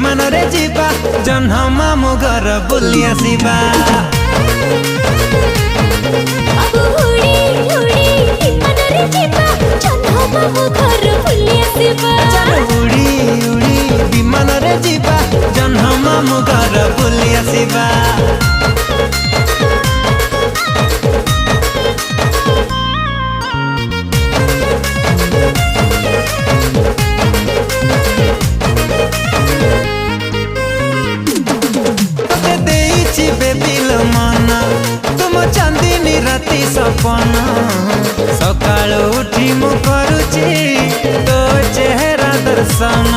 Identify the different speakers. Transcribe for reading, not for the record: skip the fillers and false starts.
Speaker 1: विमान रे जीवा जन्ह मामु घर बुली आसीबा।
Speaker 2: बाबू उड़ी उड़ी विमान रे जीवा जन्ह मामु घर बुली आसीबा।
Speaker 1: उड़ी उड़ी विमान रे जीवा जन्ह मामु घर बुली आसीबा। तुम चांदनी राति सपना सकाल उठी मु करुची तो चेहरा दर्शन।